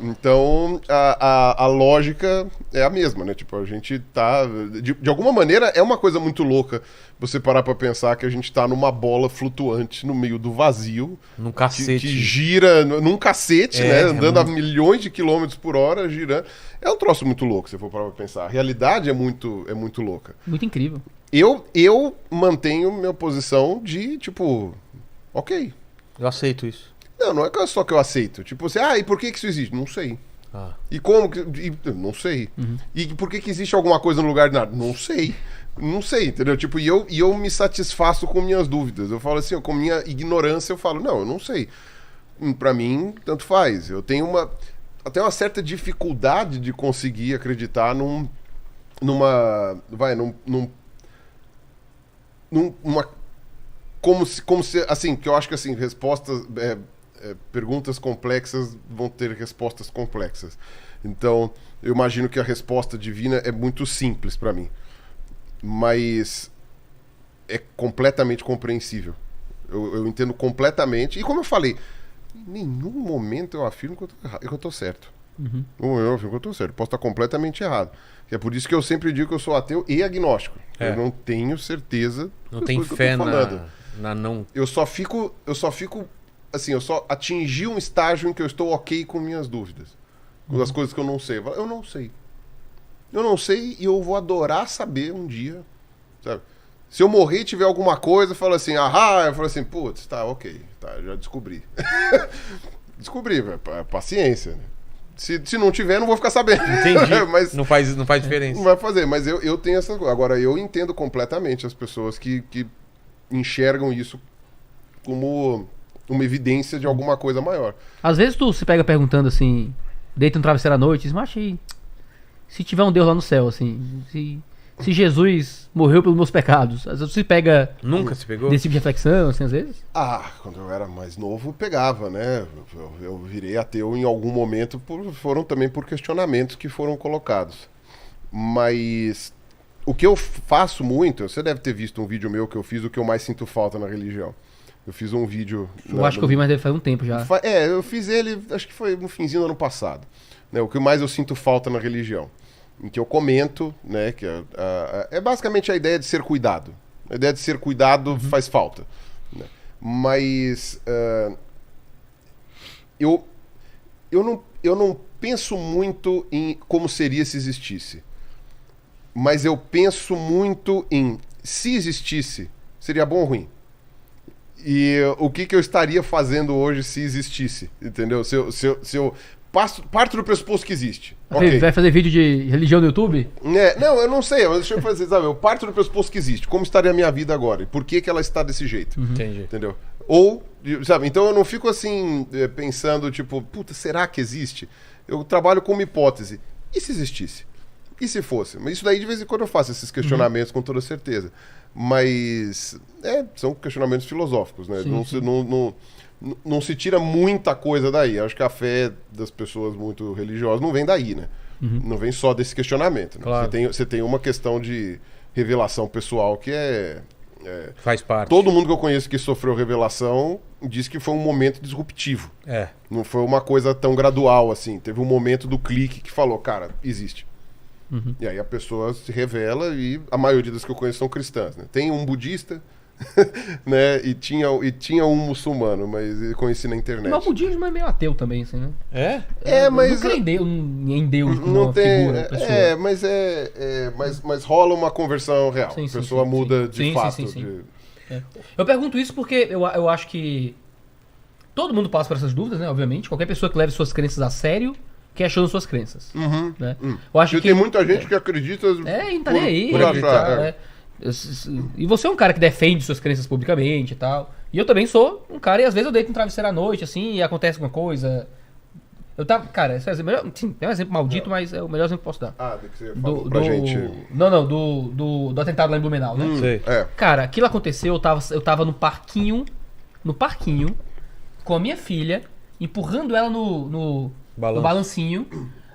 Então, a lógica é a mesma, né? Tipo, a gente tá... De alguma maneira, é uma coisa muito louca você parar pra pensar que a gente tá numa bola flutuante no meio do vazio. Num cacete. Que gira num cacete, né? Andando a milhões de quilômetros por hora, girando. É um troço muito louco, se for parar pra pensar. A realidade é muito louca. Muito incrível. Eu mantenho minha posição de, tipo... Ok. Eu aceito isso. Não é só que eu aceito. Tipo assim, e por que isso existe? Não sei. E como que... não sei. E por que existe alguma coisa no lugar de nada? Não sei. Não sei, entendeu? Tipo, e eu me satisfaço com minhas dúvidas. Eu falo assim, com minha ignorância, eu falo, não, eu não sei. Pra mim, tanto faz. Eu tenho uma certa dificuldade de conseguir acreditar numa como se assim, que eu acho que assim, respostas perguntas complexas vão ter respostas complexas. Então, eu imagino que a resposta divina é muito simples para mim, mas é completamente compreensível. Eu entendo completamente, e como eu falei, em nenhum momento eu afirmo que eu tô certo. Eu afirmo que eu tô certo. Posso estar completamente errado. É por isso que eu sempre digo que eu sou ateu e agnóstico. Eu não tenho certeza. Não tem fé na não. Eu só fico assim, eu só atingi um estágio em que eu estou ok com minhas dúvidas. Com as coisas que eu não sei. Eu não sei. Eu não sei e eu vou adorar saber um dia, sabe? Se eu morrer e tiver alguma coisa, eu falo assim, eu falo assim, putz, tá, ok, tá, já descobri. Descobri, paciência, né? Se não tiver, não vou ficar sabendo. Entendi. Mas não faz diferença. Não vai fazer, mas eu tenho essa... Agora, eu entendo completamente as pessoas que enxergam isso como uma evidência de alguma coisa maior. Às vezes tu se pega perguntando assim, deita um travesseiro à noite e diz, mas se tiver um Deus lá no céu, assim, se Jesus morreu pelos meus pecados, às vezes tu se pega... Nunca se pegou? Desse tipo de reflexão, assim, às vezes? Quando eu era mais novo, pegava, né? Eu virei ateu em algum momento, foram também por questionamentos que foram colocados. Mas o que eu faço muito, você deve ter visto um vídeo meu que eu fiz, o que eu mais sinto falta na religião. Eu fiz um vídeo... Eu acho que eu vi, mas deve faz um tempo já. Eu fiz ele, acho que foi no finzinho do ano passado. Né? O que mais eu sinto falta na religião. Em que eu comento, né, que é basicamente a ideia de ser cuidado. A ideia de ser cuidado faz falta. Né? Mas eu não penso muito em como seria se existisse. Mas eu penso muito em se existisse, seria bom ou ruim? E o que eu estaria fazendo hoje se existisse, entendeu? Se eu parto do pressuposto que existe. Vai fazer vídeo de religião no YouTube? Não, eu não sei, mas deixa eu fazer, sabe? Eu parto do pressuposto que existe. Como estaria a minha vida agora? E por que ela está desse jeito? Entendi. Entendeu? Ou, sabe? Então eu não fico assim, pensando, tipo, puta, será que existe? Eu trabalho com uma hipótese. E se existisse? E se fosse? Mas isso daí de vez em quando eu faço esses questionamentos com toda certeza. Mas são questionamentos filosóficos, né? Não se tira muita coisa daí. Acho que a fé das pessoas muito religiosas não vem daí, né? Não vem só desse questionamento. Né? Claro. Você tem uma questão de revelação pessoal que faz parte. Todo mundo que eu conheço que sofreu revelação diz que foi um momento disruptivo. Não foi uma coisa tão gradual assim. Teve um momento do clique que falou, cara, existe. E aí a pessoa se revela e a maioria das que eu conheço são cristãs, né? Tem um budista, né? E tinha um muçulmano, mas eu conheci na internet. Mas o budismo é meio ateu também, assim, né? Mas... Não crê em Deus como não uma tem, figura, pessoa. mas rola uma conversão real. Sim, a pessoa muda de fato. Sim. Eu pergunto isso porque eu acho que todo mundo passa por essas dúvidas, né? Obviamente. Qualquer pessoa que leve suas crenças a sério questionando suas crenças. Né? Eu acho que tem muita gente que acredita tá nem aí. por achar. E você é um cara que defende suas crenças publicamente e tal. E eu também sou um cara, e às vezes eu deito um travesseiro à noite, assim, e acontece alguma coisa. Cara, esse é um exemplo maldito, mas é o melhor exemplo que posso dar. Do que você falou pra gente. Não, do atentado lá em Blumenau, né? Sei. Cara, aquilo aconteceu, eu tava no parquinho, com a minha filha, empurrando ela no balancinho.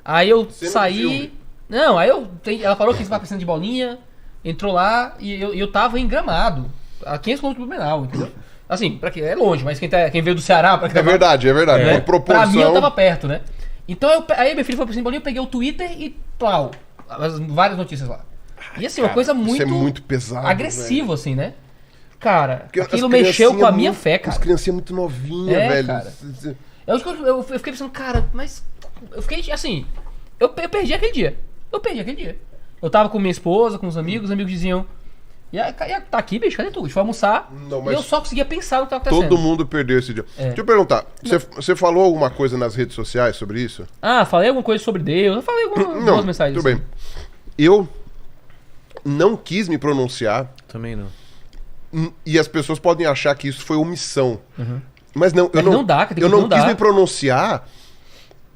Aí eu saí. Não, ela falou que estava piscina de bolinha, entrou lá e eu tava em Gramado, a 500 km do Blumenau, entendeu? Assim, é longe, mas quem veio do Ceará... É verdade. Né? Por proporção... Pra mim eu tava perto, né? Então, aí meu filho foi pro Piscina de Bolinha, eu peguei o Twitter e plau, várias notícias lá. E assim, uma coisa muito... Isso é muito pesado, agressivo, velho. assim, né? Cara, Porque aquilo mexeu com a minha muito, fé, cara. As criancinhas muito novinhas, velho. Cara. Eu fiquei pensando, cara, mas... Eu fiquei, assim... Eu perdi aquele dia. Eu tava com minha esposa, com os amigos diziam... Tá aqui, bicho, cadê tu? A gente foi almoçar e eu só conseguia pensar no que tava acontecendo. Todo mundo perdeu esse dia. Deixa eu perguntar, você falou alguma coisa nas redes sociais sobre isso? Falei alguma coisa sobre Deus, eu falei algumas mensagens. Tudo bem. Eu não quis me pronunciar. Também não. E as pessoas podem achar que isso foi omissão. Mas não, eu não quis me pronunciar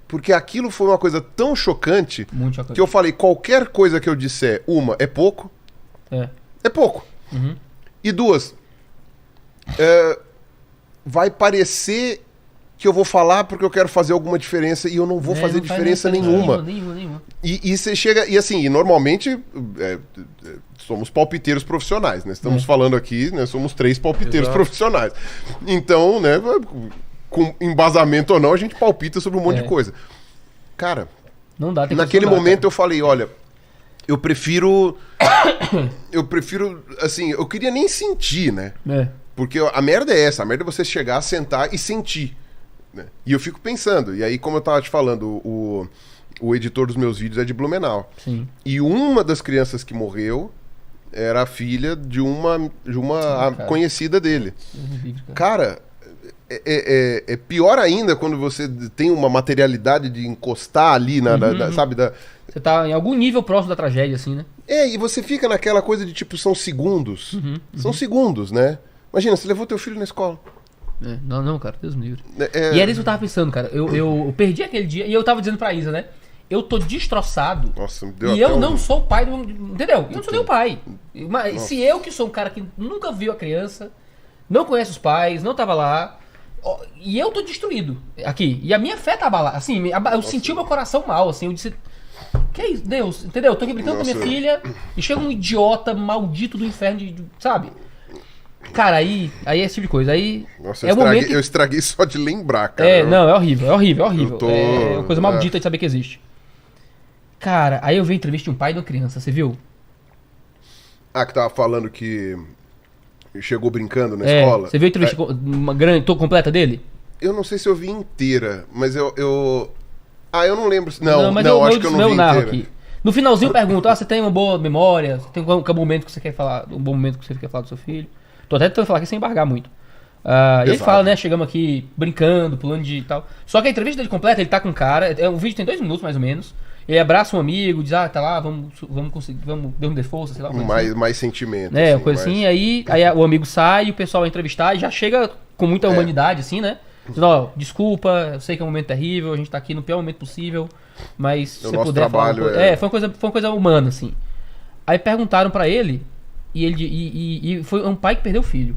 porque aquilo foi uma coisa tão chocante, que eu falei, qualquer coisa que eu disser, é pouco. É pouco. E 2, vai parecer que eu vou falar porque eu quero fazer alguma diferença e eu não vou fazer diferença nenhuma. E você chega... E assim, normalmente somos palpiteiros profissionais, né? Estamos falando aqui, né? Somos 3 palpiteiros profissionais. Então, né? Com embasamento ou não, a gente palpita sobre um monte de coisa. Cara, não dá, naquele momento eu falei, olha... Eu prefiro, assim, eu queria nem sentir, né? Porque a merda é essa, a merda é você chegar, sentar e sentir, né? E eu fico pensando, e aí como eu tava te falando, o editor dos meus vídeos é de Blumenau. Sim. E uma das crianças que morreu era a filha de uma conhecida dele. Cara, é pior ainda quando você tem uma materialidade de encostar ali, sabe, Você tá em algum nível próximo da tragédia, assim, né? E você fica naquela coisa de, tipo, são segundos. São segundos, né? Imagina, você levou teu filho na escola. Não, cara, Deus me livre. E era isso que eu tava pensando, cara. Eu perdi aquele dia e eu tava dizendo pra Isa, né? Eu tô destroçado. Nossa, me deu e eu não sou o pai do... Entendeu? Eu não sou nem o pai. Mas se eu, que sou um cara que nunca viu a criança, não conhece os pais, não tava lá... E eu tô destruído aqui. E a minha fé tava lá. Assim, eu senti o meu coração mal, assim. Eu disse... Que é isso, Deus? Entendeu? Eu tô aqui brincando com a minha filha e chega um idiota maldito do inferno, sabe? Cara, aí é esse tipo de coisa. Aí nossa, eu estraguei só de lembrar, cara. É horrível. É uma coisa maldita de saber que existe. Cara, aí eu vi a entrevista de um pai e de uma criança, você viu? Que tava falando que chegou brincando na escola. Você viu a entrevista completa dele? Eu não sei se eu vi inteira, mas eu não lembro. Não, acho que eu não vi inteira. Aqui. No finalzinho pergunta, você tem uma boa memória? Você tem um momento que você quer falar, um bom momento que você quer falar do seu filho? Tô até tentando falar aqui sem embargar muito. E ele fala, né, chegamos aqui brincando, pulando de tal. Só que a entrevista dele completa, ele tá com um cara, um vídeo tem 2 minutos mais ou menos. Ele abraça um amigo, diz, tá lá, vamos conseguir, vamos dar força, sei lá. Mais sentimento. Uma coisa assim, aí o amigo sai, o pessoal vai entrevistar e já chega com muita humanidade, assim, né? Diz, desculpa, eu sei que é um momento terrível, a gente tá aqui no pior momento possível, mas se você puder falar foi uma coisa humana, assim. Aí perguntaram pra ele, e foi um pai que perdeu o filho.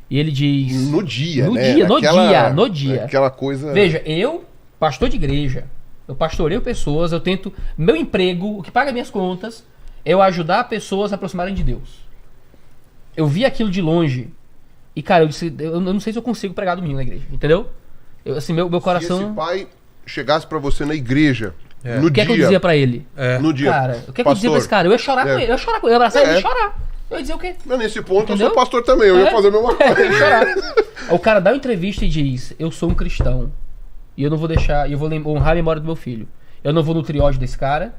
E ele diz... No dia. Aquela coisa... Veja, eu, pastor de igreja, eu pastoreio pessoas, eu tento... Meu emprego, o que paga minhas contas, é eu ajudar pessoas a aproximarem de Deus. Eu vi aquilo de longe... E, cara, eu não sei se eu consigo pregar domingo na igreja, entendeu? Meu coração... Se esse pai chegasse pra você na igreja, no dia... O que é que eu dizia pra ele? No dia. Cara, o que é que eu dizia pra esse cara? Eu ia chorar com ele, eu ia abraçar ele e chorar. Eu ia dizer o quê? Nesse ponto, entendeu? Eu sou pastor também, eu ia fazer a mesma coisa. Eu ia chorar. O cara dá uma entrevista e diz, eu sou um cristão, e eu não vou deixar, eu vou honrar a memória do meu filho. Eu não vou nutrir ódio desse cara,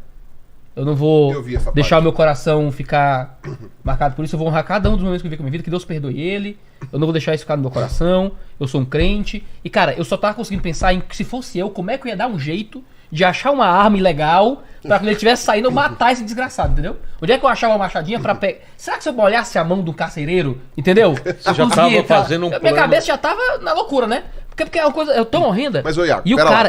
eu não vou deixar o meu coração ficar marcado por isso. Eu vou honrar cada um dos momentos que eu vivi com a minha vida. Que Deus perdoe ele. Eu não vou deixar isso ficar no meu coração. Eu sou um crente. E, cara, eu só tava conseguindo pensar em que se fosse eu, como é que eu ia dar um jeito de achar uma arma ilegal pra quando ele estivesse saindo eu matar esse desgraçado, entendeu? Onde é que eu achava uma machadinha pra pegar... Será que se eu molhasse a mão do carcereiro, entendeu? Você já tava fazendo um plano... Minha cabeça já tava na loucura, né? Porque é uma coisa... Eu tô horrenda. Mas, Iago,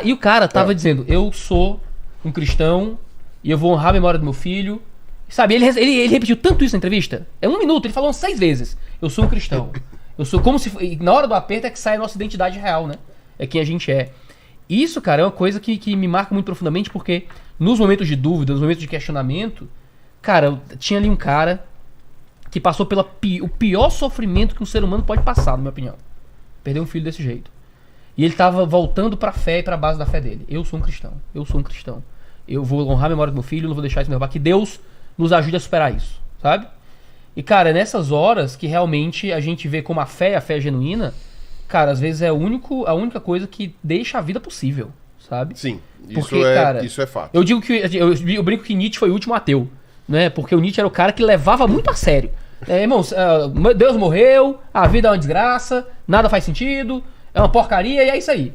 e o cara tava dizendo, eu sou um cristão... E eu vou honrar a memória do meu filho. Sabe, ele repetiu tanto isso na entrevista. É 1 minuto, ele falou 6 vezes. Eu sou um cristão. Eu sou como se... Na hora do aperto é que sai a nossa identidade real, né? É quem a gente é. Isso, cara, é uma coisa que me marca muito profundamente, porque nos momentos de dúvida, nos momentos de questionamento, cara, tinha ali um cara que passou pelo o pior sofrimento que um ser humano pode passar, na minha opinião. Perder um filho desse jeito. E ele tava voltando pra fé e pra base da fé dele. Eu sou um cristão. Eu vou honrar a memória do meu filho, não vou deixar isso me derrubar. Que Deus nos ajude a superar isso, sabe? E, cara, é nessas horas que realmente a gente vê como a fé genuína, cara, às vezes é a única coisa que deixa a vida possível, sabe? Sim, porque, cara, isso é fato. Eu digo que eu brinco que Nietzsche foi o último ateu, né? Porque o Nietzsche era o cara que levava muito a sério. Irmãos, Deus morreu, a vida é uma desgraça, nada faz sentido, é uma porcaria e é isso aí.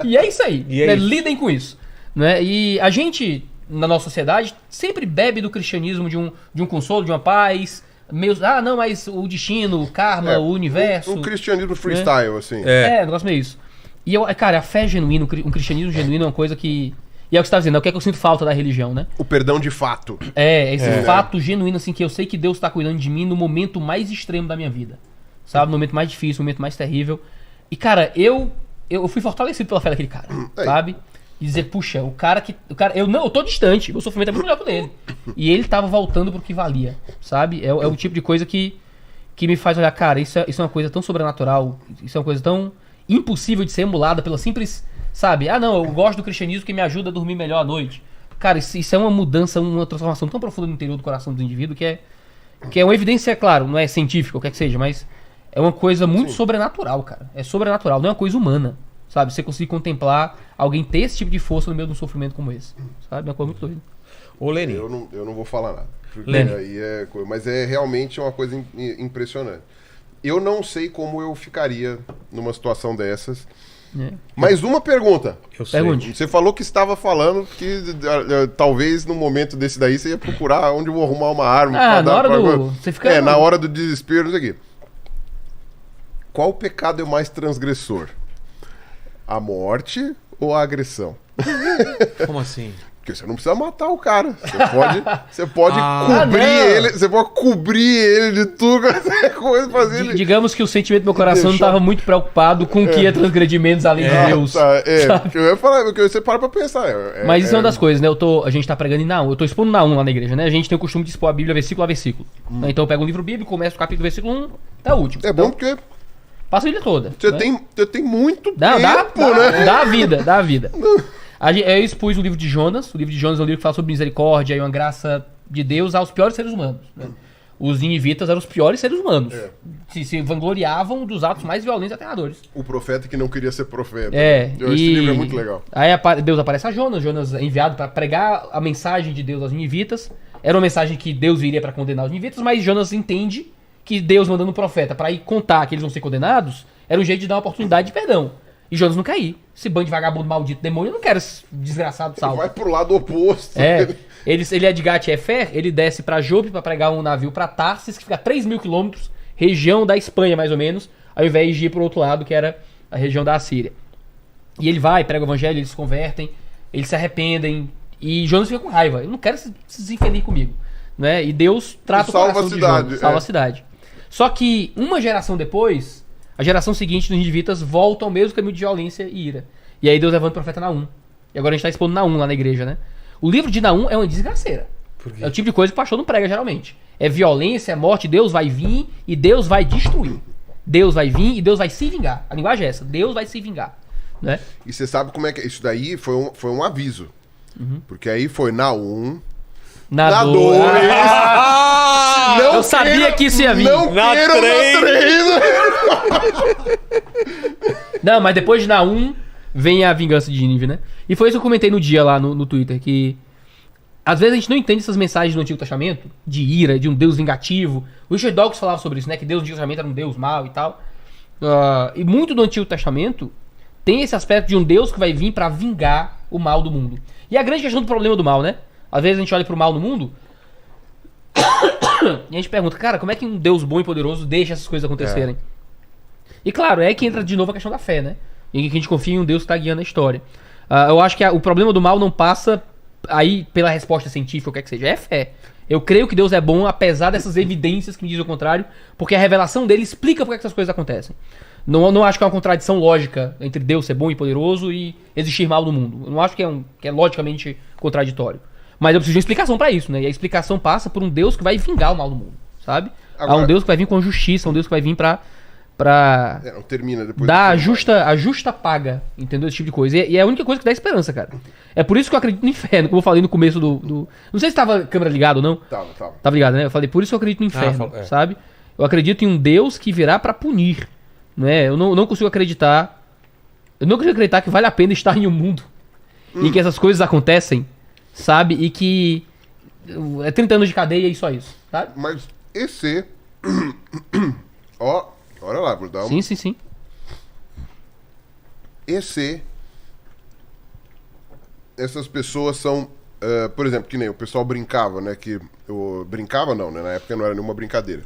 E é isso aí. E é né? isso. Lidem com isso. Né? E a gente, na nossa sociedade, sempre bebe do cristianismo de um consolo, de uma paz. Não, mas o destino, o karma, o universo. Um cristianismo freestyle, né? assim. Um negócio meio isso. E cara, a fé genuína, um cristianismo genuíno é uma coisa que. E é o que você tá dizendo, é o que é que eu sinto falta da religião, né? O perdão de fato. Esse fato genuíno, assim, que eu sei que Deus tá cuidando de mim no momento mais extremo da minha vida. Sabe? No momento mais difícil, no momento mais terrível. E, cara, eu fui fortalecido pela fé daquele cara, sabe? E dizer, puxa, eu tô distante, meu sofrimento é muito melhor que o dele. E ele tava voltando pro que valia, sabe? É o tipo de coisa que me faz olhar, cara, isso é uma coisa tão sobrenatural, isso é uma coisa tão impossível de ser emulada pela simples, sabe? Não, eu gosto do cristianismo que me ajuda a dormir melhor à noite. Cara, isso é uma mudança, uma transformação tão profunda no interior do coração do indivíduo que é uma evidência, claro, não é científica, o que é que seja, mas é uma coisa muito sobrenatural, cara. É sobrenatural, não é uma coisa humana. Sabe, você conseguir contemplar alguém ter esse tipo de força no meio de um sofrimento como esse. Sabe, é uma coisa muito doida. Ô, Leni. Eu não vou falar nada. Aí mas é realmente uma coisa impressionante. Eu não sei como eu ficaria numa situação dessas. Mais uma pergunta. Eu sei. Pergunte. Você falou que estava falando que talvez no momento desse daí você ia procurar onde eu vou arrumar uma arma. Na hora do... Você fica... na hora do desespero, isso aqui. Qual pecado é o mais transgressor? A morte ou a agressão? Como assim? Porque você não precisa matar o cara. Você pode cobrir ele. Você pode cobrir ele de tudo. Coisa, fazer ele... Digamos que o sentimento do meu coração não estava muito preocupado com o que ia transgredir menos além de Deus. Eu ia falar, porque você para pra pensar. Mas isso é uma das coisas, né? A gente tá pregando em Naum. Eu tô expondo Naum lá na igreja, né? A gente tem o costume de expor a Bíblia versículo a versículo. Então eu pego um livro bíblico, começo o capítulo versículo 1 até o último. É bom porque... Passa a Bíblia toda. Você tem muito tempo, né? Dá a vida. Eu expus o livro de Jonas. O livro de Jonas é um livro que fala sobre misericórdia e uma graça de Deus aos piores seres humanos. Né? Os ninivitas eram os piores seres humanos. Se vangloriavam dos atos mais violentos e aterradores. O profeta que não queria ser profeta. Esse livro é muito legal. Aí Deus aparece a Jonas. Jonas é enviado para pregar a mensagem de Deus aos ninivitas. Era uma mensagem que Deus viria para condenar os ninivitas, mas Jonas entende que Deus mandando um profeta para ir contar que eles vão ser condenados, era um jeito de dar uma oportunidade de perdão. E Jonas não quer ir. Esse bando de vagabundo maldito demônio, eu não quero esse desgraçado salvo. Vai pro lado oposto. Ele é de Gat-Hefer, ele desce pra Jope pra pregar um navio pra Tarsis, que fica a 3.000 quilômetros, região da Espanha mais ou menos, ao invés de ir pro outro lado, que era a região da Assíria. E ele vai, prega o evangelho, eles se convertem, eles se arrependem, e Jonas fica com raiva. Eu não quero se desinferir comigo. Né? E Deus trata o coração de Jonas, salva a cidade. Só que uma geração depois, a geração seguinte dos ninivitas volta ao mesmo caminho de violência e ira. E aí Deus levanta o profeta Naum. E agora a gente tá expondo Naum lá na igreja, né? O livro de Naum é uma desgraceira. Por quê? É o tipo de coisa que o pastor não prega geralmente. É violência, é morte, Deus vai vir e Deus vai destruir. Deus vai vir e Deus vai se vingar. A linguagem é essa, Deus vai se vingar. Né? E você sabe como é que... Isso daí foi um aviso. Porque aí foi Naum... Na 2. Eu sabia que isso ia vir. Não na 3. Não, mas depois de Naum vem a vingança de Nínive, né? E foi isso que eu comentei no dia lá no Twitter, que às vezes a gente não entende essas mensagens do Antigo Testamento, de ira, de um Deus vingativo. O Richard Dawkins falava sobre isso, né? Que Deus do Antigo Testamento era um Deus mau e tal. E muito do Antigo Testamento tem esse aspecto de um Deus que vai vir pra vingar o mal do mundo. E a grande questão do problema do mal, né? Às vezes a gente olha pro mal no mundo e a gente pergunta, cara, como é que um Deus bom e poderoso deixa essas coisas acontecerem? E claro, é que entra de novo a questão da fé, né? E que a gente confia em um Deus que tá guiando a história. Eu acho que o problema do mal não passa aí pela resposta científica, o que é que seja, é fé. Eu creio que Deus é bom, apesar dessas evidências que me dizem o contrário, porque a revelação dele explica por que essas coisas acontecem. Não acho que é uma contradição lógica entre Deus ser bom e poderoso e existir mal no mundo. Eu não acho que é logicamente contraditório. Mas eu preciso de uma explicação pra isso, né? E a explicação passa por um Deus que vai vingar o mal do mundo, sabe? Há um Deus que vai vir com justiça, um Deus que vai vir pra pra Não termina depois. dar a justa paga, entendeu? Esse tipo de coisa. E é a única coisa que dá esperança, cara. É por isso que eu acredito no inferno, como eu falei no começo do... Não sei se tava a câmera ligada ou não. Tava. Tava ligado, né? Eu falei, por isso que eu acredito no inferno, sabe? Eu acredito em um Deus que virá pra punir, né? Eu não consigo acreditar... Eu não consigo acreditar que vale a pena estar em um mundo em que essas coisas acontecem, sabe? E que é 30 anos de cadeia e só isso, sabe? Mas esse... Ó, olha lá, vou dar um... Sim. Essas pessoas são... por exemplo, que nem o pessoal brincava, né? Brincava não, né? Na época não era nenhuma brincadeira.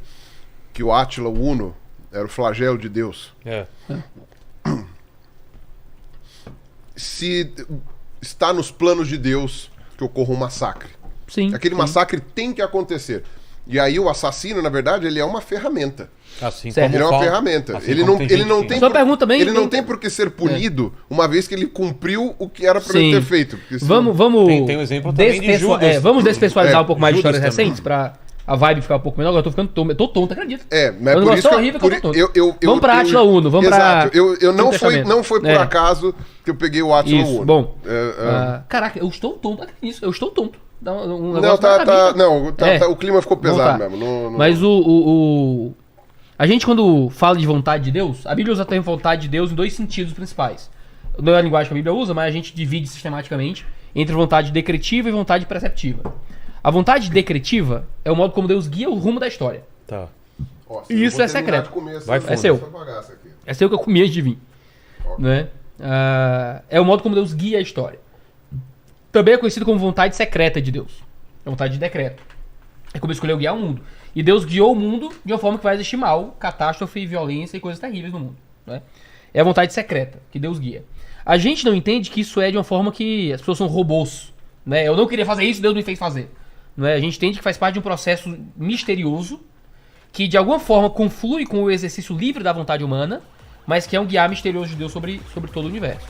Que o Átila, o Uno, era o flagelo de Deus. Se está nos planos de Deus que ocorra um massacre. Sim. Aquele massacre tem que acontecer. E aí o assassino, na verdade, ele é uma ferramenta. Assim Certo. como Ele é uma fala- ferramenta. assim Ele como não, tem ele gente não que- tem Só pergunta também, ele não tem- tem por que ser punido uma vez que ele cumpriu o que era para ele Sim. ter feito. Porque senão- Vamos Tem um exemplo também de Judas. vamos despessoalizar um pouco mais de Judas histórias também. recentes pra a vibe ficar um pouco menor. Agora eu tô ficando tonto. Eu tô tonto, acredito. mas É um por negócio isso que horrível que eu tô tonto. Vamos pra Átila Uno, vamos pra... Exato. Eu não Antigo Testamento. não foi por É. acaso que eu peguei o Átila Isso, Uno. bom. É. Caraca, eu estou tonto, acredito nisso. Eu estou tonto. Dá um Não, negócio na cabeça. É. o clima ficou pesado Vamos mesmo. Não- Mas a gente, quando fala de vontade de Deus, a Bíblia usa também vontade de Deus em dois sentidos principais. Não é a linguagem que a Bíblia usa, mas a gente divide sistematicamente entre vontade decretiva e vontade preceptiva. A vontade decretiva é o modo como Deus guia o rumo da história. Tá. Ó, E isso eu vou é terminar secreto. de comer essa- Vai fundo. É seu. essa bagaça aqui. Essa é o que eu comi antes de vir. Né? É o modo como Deus guia a história. Também é conhecido como vontade secreta de Deus. É vontade de decreto. É como escolheu guiar o mundo. E Deus guiou o mundo de uma forma que vai existir mal, catástrofe, violência e coisas terríveis no mundo. Né? É a vontade secreta que Deus guia. A gente não entende que isso é de uma forma que as pessoas são robôs. Né? Eu não queria fazer isso, Deus me fez fazer. Né? A gente entende que faz parte de um processo misterioso que de alguma forma conflui com o exercício livre da vontade humana, mas que é um guiar misterioso de Deus sobre todo o universo.